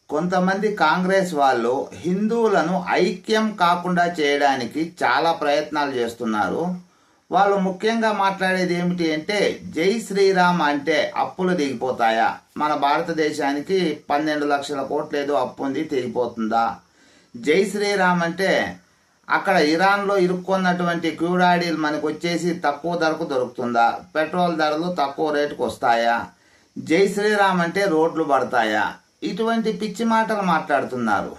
కొంతమంది కాంగ్రెస్ వాళ్ళు హిందువులను ఐక్యం కాకుండా చేయడానికి చాలా ప్రయత్నాలు చేస్తున్నారు. వాళ్ళు ముఖ్యంగా మాట్లాడేది ఏమిటి అంటే, జై శ్రీరామ్ అంటే అప్పులు దిగిపోతాయా, మన భారతదేశానికి 12 లక్షల కోట్లు ఏదో అప్పు ఉంది, తిరిగిపోతుందా? జై శ్రీరామ్ అంటే అక్కడ ఇరాన్లో ఇరుక్కున్నటువంటి క్యూడాడీలు మనకు వచ్చేసి తక్కువ ధరకు దొరుకుతుందా? పెట్రోల్ ధరలు తక్కువ రేటుకు వస్తాయా? జై శ్రీరామ్ అంటే రోడ్లు పడతాయా? ఇటువంటి పిచ్చి మాటలు మాట్లాడుతున్నారు.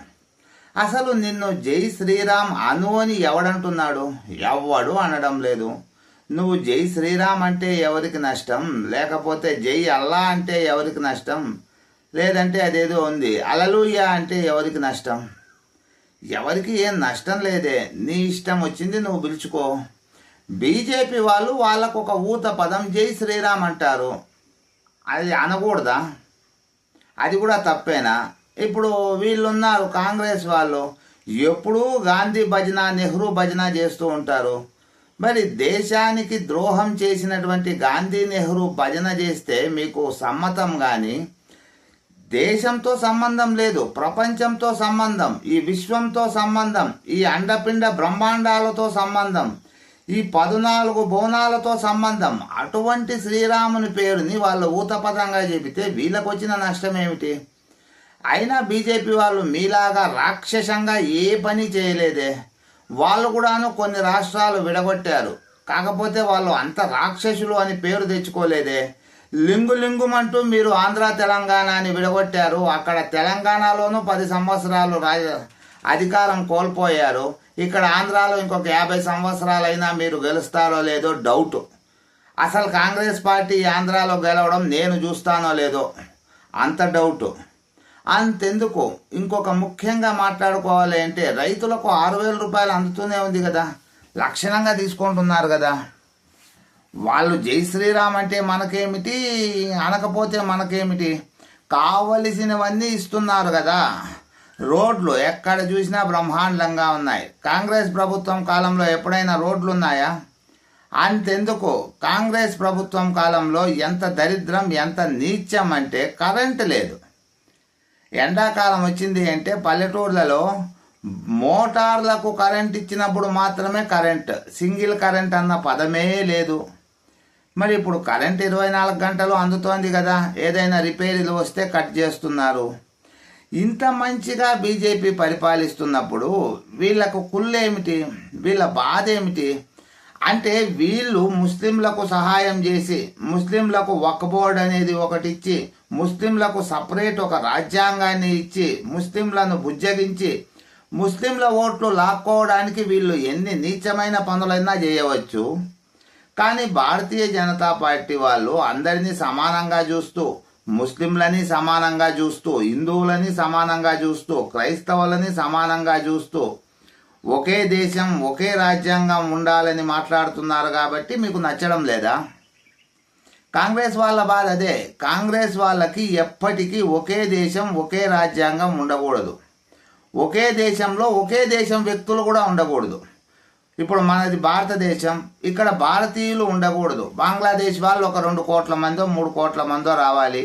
అసలు నిన్ను జై శ్రీరామ్ అను అని ఎవడంటున్నాడు? ఎవ్వడు అనడం లేదు. నువ్వు జై శ్రీరామ్ అంటే ఎవరికి నష్టం? లేకపోతే జై అల్లా అంటే ఎవరికి నష్టం? లేదంటే అదేదో ఉంది అలలుయా అంటే ఎవరికి నష్టం? ఎవరికి ఏం నష్టం లేదే. నీ ఇష్టం వచ్చింది నువ్వు పిలుచుకో. బీజేపీ వాళ్ళు వాళ్ళకు ఒక ఊత పదం జై శ్రీరామ్ అంటారు. అది అనకూడదా? అది కూడా తప్పేనా? ఇప్పుడు వీళ్ళున్నారు కాంగ్రెస్ వాళ్ళు, ఎప్పుడూ గాంధీ భజన నెహ్రూ భజన చేస్తూ ఉంటారు. మరి దేశానికి ద్రోహం చేసినటువంటి గాంధీ నెహ్రూ భజన చేస్తే మీకు సమ్మతం? కానీ దేశంతో సంబంధం లేదు, ప్రపంచంతో సంబంధం, ఈ విశ్వంతో సంబంధం, ఈ అండపిండ బ్రహ్మాండాలతో సంబంధం, ఈ 14 బోనాలతో సంబంధం. అటువంటి శ్రీరాముని పేరుని వాళ్ళు ఊతపదంగా చెబితే వీళ్ళకు వచ్చిన నష్టం ఏమిటి? అయినా బీజేపీ వాళ్ళు మీలాగా రాక్షసంగా ఏ పని చేయలేదే. వాళ్ళు కూడాను కొన్ని రాష్ట్రాలు విడగొట్టారు, కాకపోతే వాళ్ళు అంత రాక్షసులు అని పేరు తెచ్చుకోలేదే. లింగు లింగుమంటూ మీరు ఆంధ్ర తెలంగాణ అని విడగొట్టారు. అక్కడ తెలంగాణలోనూ 10 సంవత్సరాలు అధికారం కోల్పోయారు. ఇక్కడ ఆంధ్రాలో ఇంకొక 50 సంవత్సరాలైనా మీరు గెలుస్తారో లేదో డౌట్. అసలు కాంగ్రెస్ పార్టీ ఆంధ్రాలో గెలవడం నేను చూస్తానో లేదో అంత డౌట్. అంతెందుకు, ఇంకొక ముఖ్యంగా మాట్లాడుకోవాలి అంటే, రైతులకు 6,000 రూపాయలు అందుతూనే ఉంది కదా, లక్షణంగా తీసుకుంటున్నారు కదా. వాళ్ళు జై శ్రీరామ్ అంటే మనకేమిటి, అనకపోతే మనకేమిటి? కావలసినవన్నీ ఇస్తున్నారు కదా. రోడ్లు ఎక్కడ చూసినా బ్రహ్మాండంగా ఉన్నాయి. కాంగ్రెస్ ప్రభుత్వం కాలంలో ఎప్పుడైనా రోడ్లు ఉన్నాయా? అంతెందుకు, కాంగ్రెస్ ప్రభుత్వం కాలంలో ఎంత దరిద్రం, ఎంత నీచం అంటే కరెంటు లేదు. ఎండాకాలం వచ్చింది అంటే పల్లెటూర్లలో మోటార్లకు కరెంట్ ఇచ్చినప్పుడు మాత్రమే కరెంట్, సింగిల్ కరెంట్ అన్న పదమే లేదు. మరి ఇప్పుడు కరెంట్ 24 గంటలు అందుతోంది కదా, ఏదైనా రిపేరీలు వస్తే కట్ చేస్తున్నారు. ఇంత మంచిగా బీజేపీ పరిపాలిస్తున్నప్పుడు వీళ్ళకు కుళ్ళేమిటి, వీళ్ళ బాధ ఏమిటి అంటే, వీళ్ళు ముస్లింలకు సహాయం చేసి, ముస్లింలకు వక్ఫ్ బోర్డ్ అనేది ఒకటి ఇచ్చి, ముస్లింలకు సపరేట్ ఒక రాజ్యాంగాన్ని ఇచ్చి, ముస్లింలను బుజ్జగించి, ముస్లింల ఓట్లు లాక్కోవడానికి వీళ్ళు ఎన్ని నీచమైన పనులైనా చేయవచ్చు. కానీ భారతీయ జనతా పార్టీ వాళ్ళు అందరినీ సమానంగా చూస్తూ, ముస్లింలని సమానంగా చూస్తూ, హిందువులని సమానంగా చూస్తూ, క్రైస్తవులని సమానంగా చూస్తూ, ఒకే దేశం ఒకే రాజ్యాంగం ఉండాలని మాట్లాడుతున్నారు. కాబట్టి మీకు నచ్చడం లేదా? కాంగ్రెస్ వాళ్ళ బాధ అదే. కాంగ్రెస్ వాళ్ళకి ఎప్పటికీ ఒకే దేశం ఒకే రాజ్యాంగం ఉండకూడదు. ఒకే దేశంలో ఒకే దేశం వ్యక్తులు కూడా ఉండకూడదు. ఇప్పుడు మనది భారతదేశం, ఇక్కడ భారతీయులు ఉండకూడదు. బంగ్లాదేశ్ వాళ్ళు ఒక 2 కోట్ల మందో 3 కోట్ల మందో రావాలి,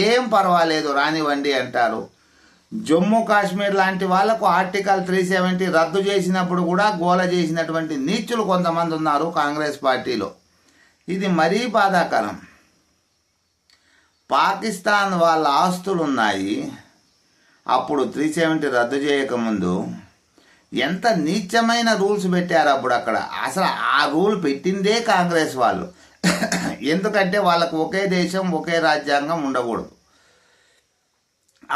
ఏం పర్వాలేదు రానివ్వండి అంటారు. జమ్మూ కాశ్మీర్ లాంటి వాళ్లకు ఆర్టికల్ 370 రద్దు చేసినప్పుడు కూడా గోల చేసినటువంటి నీచులు కొంతమంది ఉన్నారు కాంగ్రెస్ పార్టీలో. ఇది మరీ బాధాకరం. పాకిస్తాన్ వాళ్ళ ఆస్తులు ఉన్నాయి, అప్పుడు 370 రద్దు చేయకముందు ఎంత నీచమైన రూల్స్ పెట్టారు అప్పుడు అక్కడ. అసలు ఆ రూల్ పెట్టిందే కాంగ్రెస్ వాళ్ళు. ఎందుకంటే వాళ్ళకు ఒకే దేశం ఒకే రాజ్యాంగం ఉండకూడదు.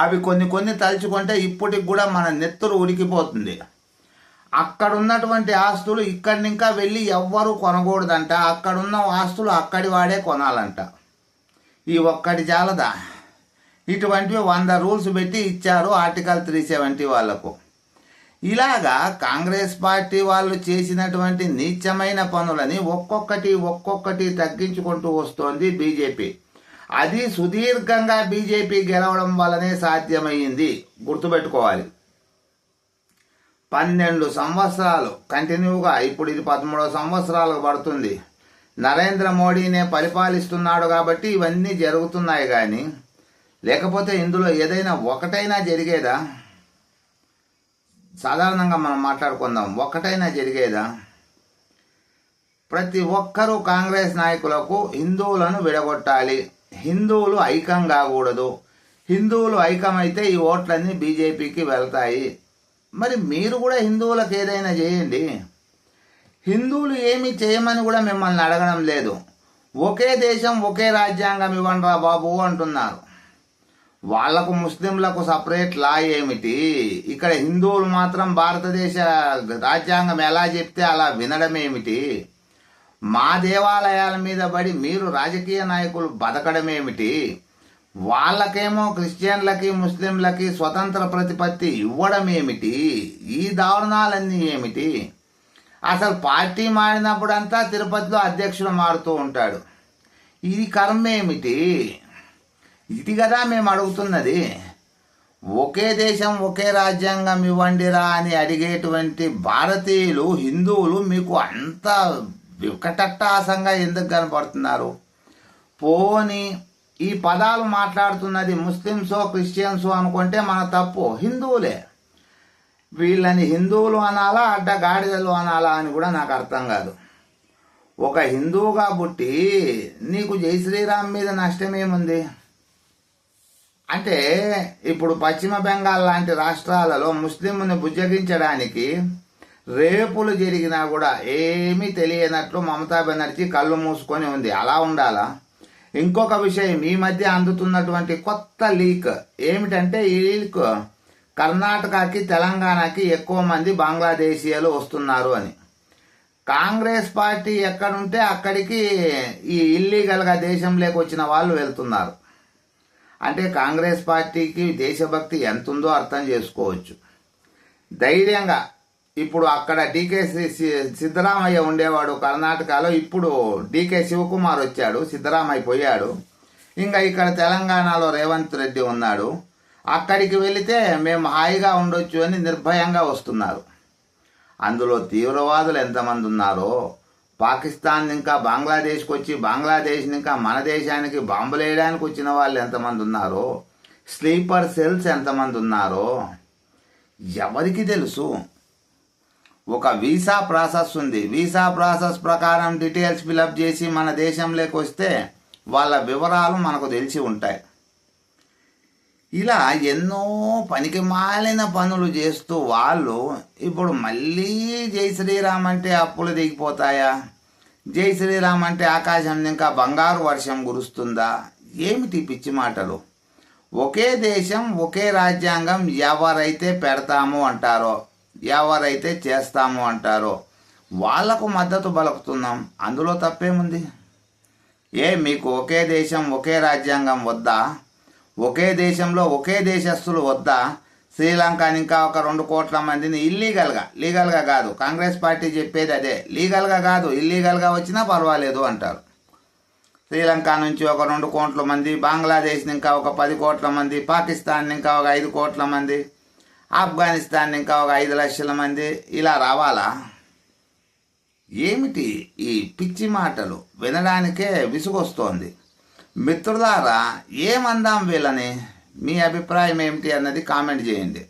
అవి కొన్ని తలుచుకుంటే ఇప్పటికి కూడా మన నెత్తురు ఉడికిపోతుంది. అక్కడ ఉన్నటువంటి ఆస్తులు ఇక్కడి ఇంకా వెళ్ళి ఎవ్వరూ కొనకూడదంట. అక్కడున్న ఆస్తులు అక్కడి వాడే కొనాలంట. ఈ ఒక్కటి చాలదా? ఇటువంటివి 100 రూల్స్ పెట్టి ఇచ్చారు ఆర్టికల్ 370 వాళ్లకు. ఇలాగా కాంగ్రెస్ పార్టీ వాళ్ళు చేసినటువంటి నీచమైన పనులని ఒక్కొక్కటి తగ్గించుకుంటూ వస్తోంది బీజేపీ. అది సుదీర్ఘంగా బీజేపీ గెలవడం వల్లనే సాధ్యమైంది, గుర్తుపెట్టుకోవాలి. 12 సంవత్సరాలు కంటిన్యూగా, ఇప్పుడు ఇది 13వ సంవత్సరాలకు పడుతుంది. నరేంద్ర మోడీనే పరిపాలిస్తున్నాడు కాబట్టి ఇవన్నీ జరుగుతున్నాయి. కానీ లేకపోతే ఇందులో ఏదైనా ఒకటైనా జరిగేదా? సాధారణంగా మనం మాట్లాడుకుందాం, ఒక్కటైనా జరిగేదా? ప్రతి ఒక్కరూ కాంగ్రెస్ నాయకులకు హిందువులను విడగొట్టాలి, హిందువులు ఐక్యం కాకూడదు, హిందువులు ఐక్యమైతే ఈ ఓట్లన్నీ బీజేపీకి వెళ్తాయి. మరి మీరు కూడా హిందువులకు ఏదైనా చేయండి. హిందువులు ఏమీ చేయమని కూడా మిమ్మల్ని అడగడం లేదు. ఒకే దేశం ఒకే రాజ్యాంగం ఇవ్వండిరా బాబు అంటున్నారు. వాళ్లకు ముస్లింలకు సపరేట్ లా ఏమిటి? ఇక్కడ హిందువులు మాత్రం భారతదేశ రాజ్యాంగం ఎలా చెప్తే అలా వినడం ఏమిటి? మా దేవాలయాల మీద పడి మీరు రాజకీయ నాయకులు బతకడం ఏమిటి? వాళ్ళకేమో క్రిస్టియన్లకి ముస్లింలకి స్వతంత్ర ప్రతిపత్తి ఇవ్వడం ఏమిటి? ఈ దారుణాలన్నీ ఏమిటి? అసలు పార్టీ మారినప్పుడంతా తిరుపతిలో అధ్యక్షుడు మారుతూ ఉంటాడు. ఇది కర్మ ఏమిటి? ఇది కదా మేము అడుగుతున్నది. ఒకే దేశం ఒకే రాజ్యాంగం ఇవ్వండిరా అని అడిగేటువంటి భారతీయులు హిందువులు మీకు అంత వికటట్టాసంగా ఎందుకు కనపడుతున్నారు? పోని ఈ పదాలు మాట్లాడుతున్నది ముస్లిమ్సో క్రిస్టియన్సో అనుకుంటే మన తప్పు. హిందువులే. వీళ్ళని హిందువులు అనాలా అడ్డగాడిదలు అనాలా అని కూడా నాకు అర్థం కాదు. ఒక హిందువుగా పుట్టి నీకు జై శ్రీరామ్ మీద నష్టమేముంది? అంటే ఇప్పుడు పశ్చిమ బెంగాల్ లాంటి రాష్ట్రాలలో ముస్లింని బుజ్జగించడానికి రేపులు జరిగినా కూడా ఏమీ తెలియనట్లు మమతా బెనర్జీ కళ్ళు మూసుకొని ఉంది. అలా ఉండాలా? ఇంకొక విషయం, ఈ మధ్య అందుతున్నటువంటి కొత్త లీక్ ఏమిటంటే, ఈ లీక్ కర్ణాటకకి తెలంగాణకి ఎక్కువ మంది బంగ్లాదేశీయులు వస్తున్నారు అని. కాంగ్రెస్ పార్టీ ఎక్కడుంటే అక్కడికి ఈ ఇల్లీగల్గా దేశంలోకి వచ్చిన వాళ్ళు వెళ్తున్నారు. అంటే కాంగ్రెస్ పార్టీకి దేశభక్తి ఎంత ఉందో అర్థం చేసుకోవచ్చు. ధైర్యంగా ఇప్పుడు అక్కడ డీకే సిద్ధరామయ్య ఉండేవాడు కర్ణాటకలో, ఇప్పుడు డీకే శివకుమార్ వచ్చాడు, సిద్ధరామయ్య పోయాడు. ఇంకా ఇక్కడ తెలంగాణలో రేవంత్ రెడ్డి ఉన్నాడు. అక్కడికి వెళితే మేము హాయిగా ఉండొచ్చు అని నిర్భయంగా వస్తున్నారు. అందులో తీవ్రవాదులు ఎంతమంది ఉన్నారో, పాకిస్తాన్ ఇంకా బంగ్లాదేశ్కి వచ్చి బంగ్లాదేశ్ ఇంకా మన దేశానికి బాంబులు వేయడానికి వచ్చిన వాళ్ళు ఎంతమంది ఉన్నారో, స్లీపర్ సెల్స్ ఎంతమంది ఉన్నారో ఎవరికి తెలుసు? ఒక వీసా ప్రాసెస్ ఉంది. వీసా ప్రాసెస్ ప్రకారం డీటెయిల్స్ ఫిలప్ చేసి మన దేశంలోకి వస్తే వాళ్ళ వివరాలు మనకు తెలిసి ఉంటాయి. ఇలా ఎన్నో పనికి మాలిన పనులు చేస్తూ వాళ్ళు ఇప్పుడు మళ్ళీ జై శ్రీరామ్ అంటే అప్పులు దిగిపోతాయా? జై శ్రీరామ్ అంటే ఆకాశం ఇంకా బంగారు వర్షం కురుస్తుందా? ఏమిటి పిచ్చి మాటలు? ఒకే దేశం ఒకే రాజ్యాంగం ఎవరైతే పెడతాము అంటారో, ఎవరైతే చేస్తాము అంటారో వాళ్లకు మద్దతు పలుకుతున్నాం. అందులో తప్పేముంది? మీకు ఒకే దేశం ఒకే రాజ్యాంగం వద్దా? ఒకే దేశంలో ఒకే దేశస్తులు వద్దా? శ్రీలంకని ఇంకా ఒక 2 కోట్ల మందిని లీగల్గా కాదు, కాంగ్రెస్ పార్టీ చెప్పేది అదే, లీగల్గా కాదు ఇల్లీగల్గా వచ్చినా పర్వాలేదు అంటారు. శ్రీలంక నుంచి ఒక 2 కోట్ల మంది, బంగ్లాదేశ్ ఇంకా ఒక 10 కోట్ల మంది, పాకిస్తాన్ ఇంకా ఒక 5 కోట్ల మంది, ఆఫ్ఘనిస్తాన్ ఇంకా ఒక 5 లక్షల మంది, ఇలా రావాలా? ఏమిటి ఈ పిచ్చి మాటలు? వినడానికే విసుగొస్తోంది. మిత్రులారా, ఏమందాం వీళ్ళని? మీ అభిప్రాయం ఏమిటి అన్నది కామెంట్ చేయండి.